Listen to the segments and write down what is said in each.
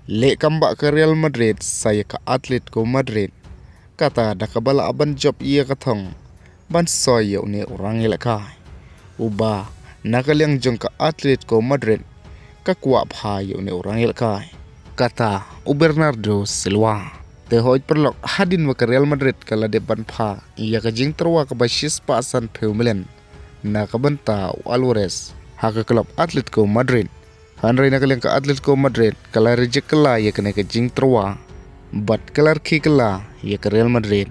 Le kambak ke Real Madrid saya ke Atletico Madrid. Kata dah kabala aban job ia katong. Ban soy ni orang ilaka. Uba nakaliang jong ke Atletico Madrid. Kakwa pha ni orang ilaka. Kata Bernardo Silva. Tehoj perlok hadin wa ke Real Madrid kala de ban pha ia ka jing terwa ka basis pasan peumilen. Na kabenta Alvarez haka klub Atletico Madrid. Hanrai nakaliang ke Atletico Madrid kala reject kala ia kena ke jing terwa. Bat kalar ki kala ia ke Real Madrid.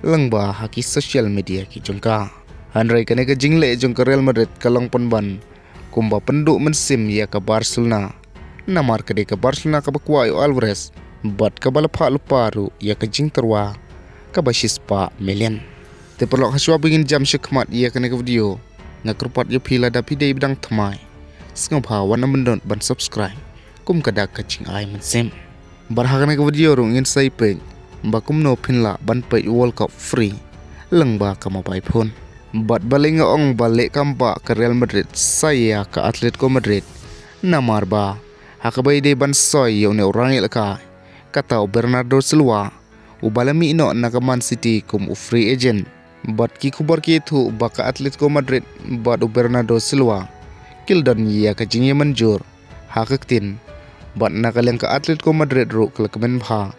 Langba haki social media ki jongka. Hanrai kena ke jing le jong ke Real Madrid kalang penban. Kumba penduk mensim ia ke Barcelona. Namar ke Barcelona ke bakwa Alvarez. Bat ke bala pak luparu ia ke jing terwa. Ke basis pa million. Te perlok haswa bingin jam syekmat ia kena ke video. Ngakrupat ia pila dapi day bidang temai. Sengapa wana mendon ban subscribe. Kum kada kacing ay mensim. Barhakana ke video rung ingin saya peng. Bakum no pinla ban pay World Cup free. Lengba kama pai pun. Bat balik ong balik kamba ke Real Madrid. Saya ke Atletico Madrid. Namar ba. Hakabai de ban soy yaw ne orang ilaka. Kata Bernardo Silva. Ubalami ino na ke Man City kum free agent. Bat ki kubar ki itu baka Atletico Madrid. Bat Bernardo Silva. Kildan ia ke jingye manjur. Hakaktin. Bat nakaliang ke Atletico Madrid ru ke kemen bha.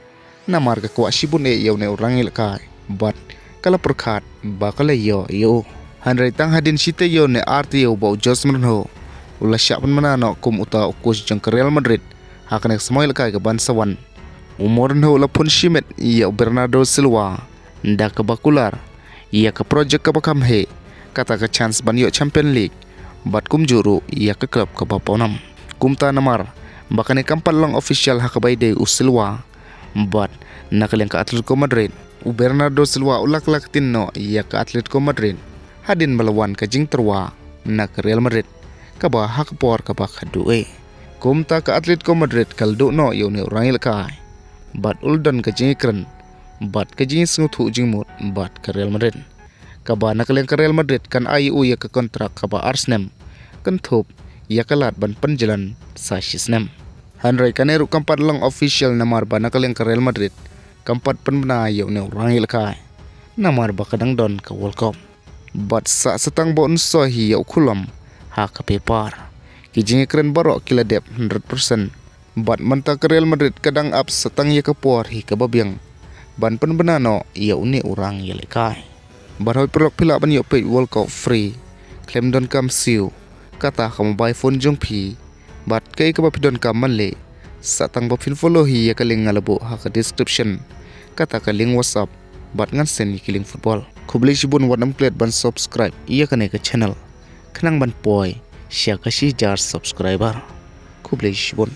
Namar ke kuat sibun yaw ne orang ilaka. Bat kala perkat bakal yo. Hanrai tang hadin site yo ne arti yo bau Josman ho. Ulah siapan manano kum uta ukus jeng ke Real Madrid. Hakane semua ilaka ke bansawan. Umur ho la pun shimet ia Bernardo Silva. Nda ke bakular. Ia ke projek ke bakam he. Kata ke chance ban yo Champion League. Bat kum juru ia ke klub ke baponam. Kum ta namar. Bakane kampal long official hakabai de Silva. Bat nakaliang ke Atletico Madrid. Bernardo Silva ulak-lak tinno ia ke Atletico Madrid. Hadin melawan ke jing terwa nak Real Madrid. Kaba hak por kaba kadue. Kumta ke Atletico Madrid kaldu no yo ne orang ilkai. Bat uldan ke jing ikran. Bat ke jing sengutu jing mut. Bat ke Real Madrid. Kaba nakaliang ke Real Madrid kan IU ia ke kontrak kaba Arsenal. Kentup ia kelat ban penjalan sasisnem. Hanrai kaneru kampat long official namar ba nakaliang ke Real Madrid. Kampat penbena yo ne orang ilkai. Namar ba kadang don ke World Cup. Bat sa setang bo unso hi yo kulam. Ha ke pepar. Kijing keren barok kila dep 100%. Bat menta ke Real Madrid kadang up setang ia ke por hi ke babiang. Ban penbena no ia uni orang ilkai. Barhoi perlok pila ban yo pay World Cup free. Klaim don kam siu. Kata kamu buy phone jong pi. Bat kay ka bapidon kam manle. Satang bapin follow hi ya kaling ngalabo ha ke description. Kata kaling WhatsApp. Bat ngan sen kiling football. Kubli sibun wadam klet ban subscribe. Iya kane ke channel. Kenang ban poi. Siya kasi jar subscriber. Kubli sibun.